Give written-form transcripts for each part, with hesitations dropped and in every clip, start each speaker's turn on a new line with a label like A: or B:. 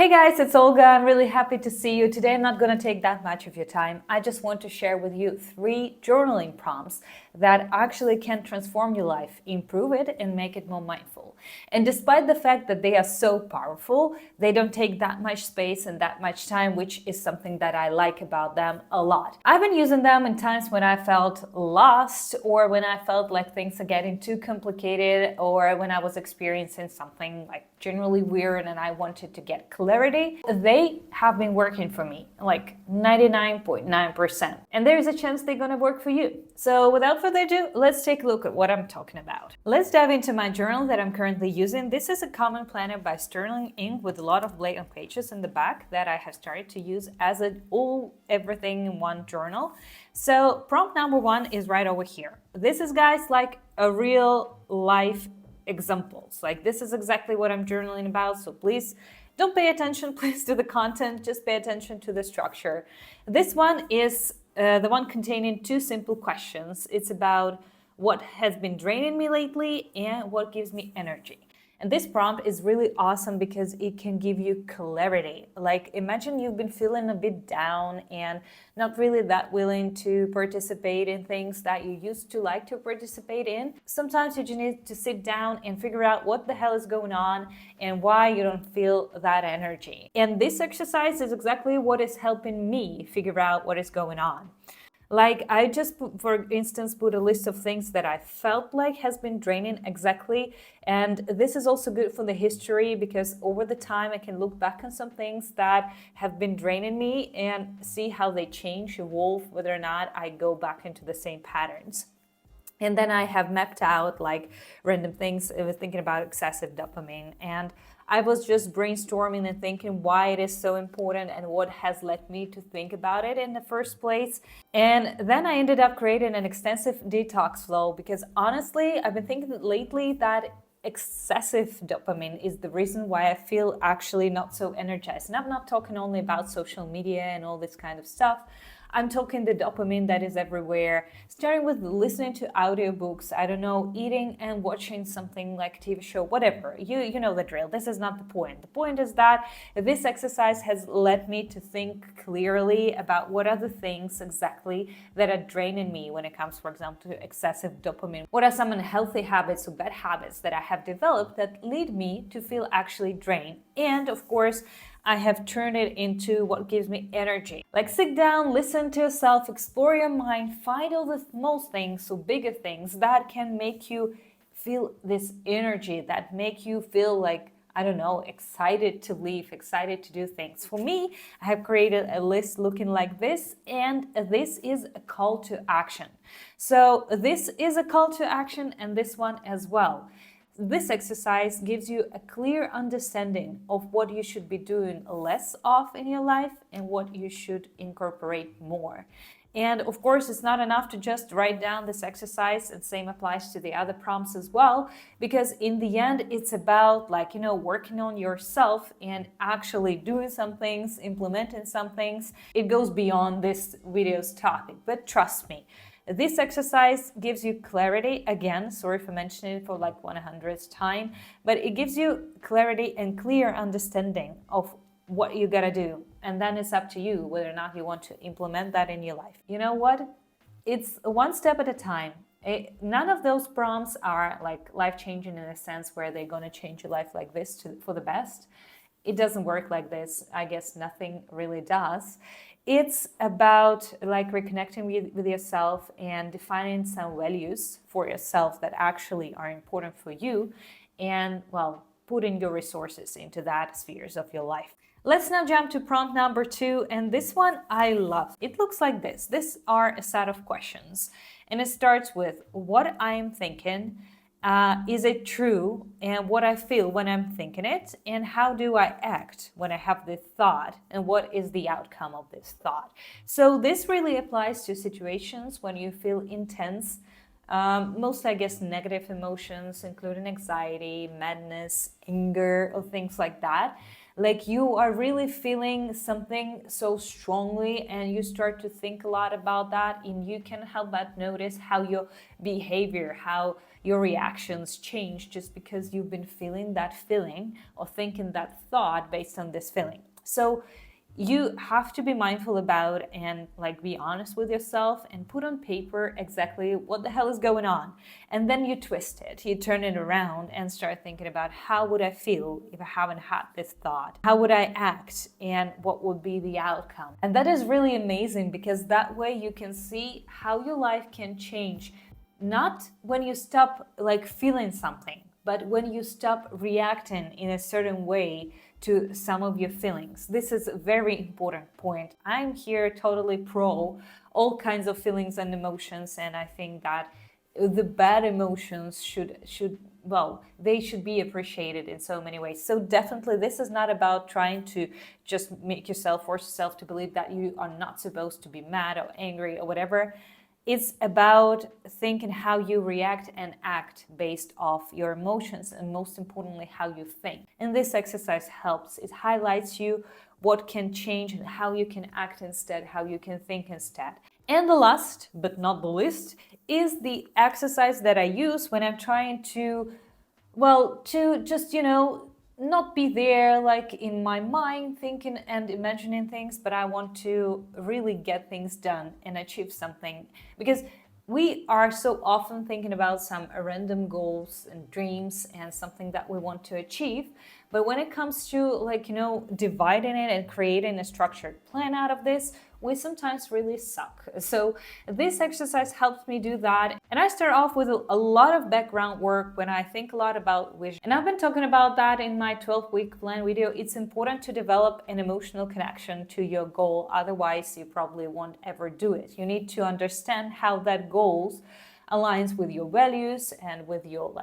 A: Hey guys, it's Olga. I'm really happy to see you. Today I'm not going to take that much of your time. I just want to share with you 3 journaling prompts that actually can transform your life, improve it, and make it more mindful. And despite the fact that they are so powerful, they don't take that much space and that much time, which is something that I like about them a lot. I've been using them in times when I felt lost or when I felt like things are getting too complicated or when I was experiencing something like generally weird and I wanted to get clarity. They have been working for me like 99.9%. And there is a chance they're gonna work for you. So without further ado, let's take a look at what I'm talking about. Let's dive into my journal that I'm currently using. This is a common planner by Sterling Ink with a lot of blank pages in the back that I have started to use as an everything in one journal. So prompt number 1 is right over here. This is, guys, like a real life examples. Like, this is exactly what I'm journaling about, so please don't pay attention, please, to the content, just pay attention to the structure. This one is the one containing 2 simple questions. It's about what has been draining me lately and what gives me energy. And this prompt is really awesome because it can give you clarity. Like, imagine you've been feeling a bit down and not really that willing to participate in things that you used to like to participate in. Sometimes you just need to sit down and figure out what the hell is going on and why you don't feel that energy. And this exercise is exactly what is helping me figure out what is going on. Like, I just, for instance, put a list of things that I felt like has been draining exactly. And this is also good for the history because over the time I can look back on some things that have been draining me and see how they change, evolve, whether or not I go back into the same patterns. And then I have mapped out like random things. I was thinking about excessive dopamine, and I was just brainstorming and thinking why it is so important and what has led me to think about it in the first place. And then I ended up creating an extensive detox flow because honestly, I've been thinking lately that excessive dopamine is the reason why I feel actually not so energized. And I'm not talking only about social media and all this kind of stuff. I'm talking the dopamine that is everywhere, starting with listening to audiobooks, I don't know, eating and watching something like a TV show, whatever. You know the drill. This is not the point. The point is that this exercise has led me to think clearly about what are the things exactly that are draining me when it comes, for example, to excessive dopamine. What are some unhealthy habits or bad habits that I have developed that lead me to feel actually drained? And of course, I have turned it into what gives me energy. Like, sit down, listen to yourself, explore your mind, find all the small things, so bigger things that can make you feel this energy, that make you feel like, I don't know, excited to live, excited to do things. For me, I have created a list looking like this, and this is a call to action. So this is a call to action, and this one as well. This exercise gives you a clear understanding of what you should be doing less of in your life and what you should incorporate more. And of course, it's not enough to just write down this exercise, and same applies to the other prompts as well, because in the end, it's about, like, working on yourself and actually doing some things, implementing some things. It goes beyond this video's topic, but trust me, this exercise gives you clarity. Again, sorry for mentioning it for like 100th time, but it gives you clarity and clear understanding of what you gotta do. And then it's up to you whether or not you want to implement that in your life. You know what? It's one step at a time. None of those prompts are like life-changing in a sense where they're gonna change your life like this for the best. It doesn't work like this. I guess nothing really does. It's about like reconnecting with yourself and defining some values for yourself that actually are important for you, and, well, putting your resources into that spheres of your life. Let's now jump to prompt number 2, and this one I love. It looks like this. These are a set of questions, and it starts with what I am thinking. Is it true, and what I feel when I'm thinking it, and how do I act when I have this thought, and what is the outcome of this thought? So this really applies to situations when you feel intense, mostly, I guess, negative emotions, including anxiety, madness, anger, or things like that. like you are really feeling something so strongly and you start to think a lot about that, and you can help but notice how your behavior, how your reactions change just because you've been feeling that feeling or thinking that thought based on this feeling. So you have to be mindful about and like be honest with yourself and put on paper exactly what the hell is going on. And then you twist it, you turn it around and start thinking about how would I feel if I haven't had this thought? How would I act and what would be the outcome? And that is really amazing because that way you can see how your life can change. Not when you stop like feeling something, but when you stop reacting in a certain way to some of your feelings. This is a very important point. I'm here totally pro all kinds of feelings and emotions, and I think that the bad emotions should well, they should be appreciated in so many ways. So definitely this is not about trying to just make yourself, force yourself to believe that you are not supposed to be mad or angry or whatever. It's about thinking how you react and act based off your emotions, and most importantly, how you think. And this exercise helps. It highlights you what can change and how you can act instead, how you can think instead. And the last, but not the least, is the exercise that I use when I'm trying to, well, to just, not be there like in my mind thinking and imagining things, but I want to really get things done and achieve something. Because we are so often thinking about some random goals and dreams and something that we want to achieve. But when it comes to dividing it and creating a structured plan out of this, we sometimes really suck. So this exercise helps me do that. And I start off with a lot of background work when I think a lot about vision. And I've been talking about that in my 12-week plan video. It's important to develop an emotional connection to your goal. Otherwise, you probably won't ever do it. You need to understand how that goal aligns with your values and with your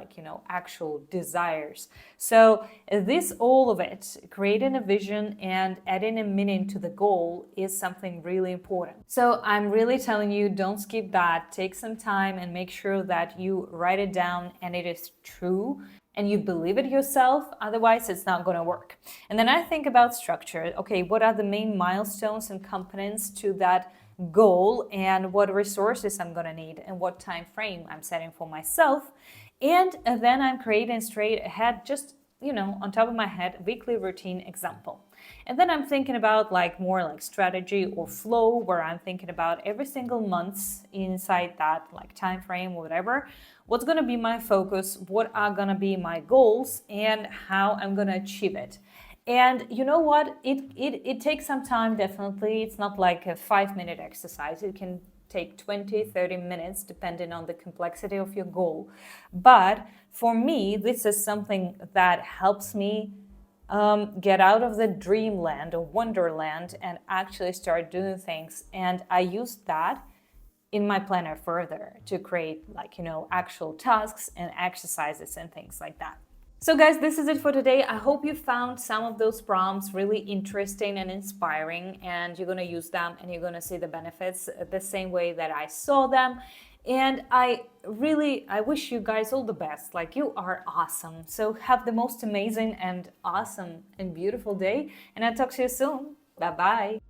A: actual desires. So this, all of it, creating a vision and adding a meaning to the goal, is something really important. So I'm really telling you, don't skip that. Take some time and make sure that you write it down and it is true and you believe it yourself. Otherwise it's not going to work. And then I think about structure. Okay, what are the main milestones and components to that goal, and what resources I'm going to need and what time frame I'm setting for myself. And then I'm creating straight ahead, just on top of my head, weekly routine example. And then I'm thinking about more like strategy or flow, where I'm thinking about every single month inside that time frame or whatever, what's going to be my focus, what are going to be my goals, and how I'm going to achieve it. And you know what? It takes some time, definitely. It's not like a 5-minute exercise. It can take 20, 30 minutes, depending on the complexity of your goal. But for me, this is something that helps me get out of the dreamland or wonderland and actually start doing things. And I use that in my planner further to create actual tasks and exercises and things like that. So guys, this is it for today. I hope you found some of those prompts really interesting and inspiring, and you're going to use them and you're going to see the benefits the same way that I saw them. And I wish you guys all the best. You are awesome. So have the most amazing and awesome and beautiful day, and I'll talk to you soon. Bye-bye.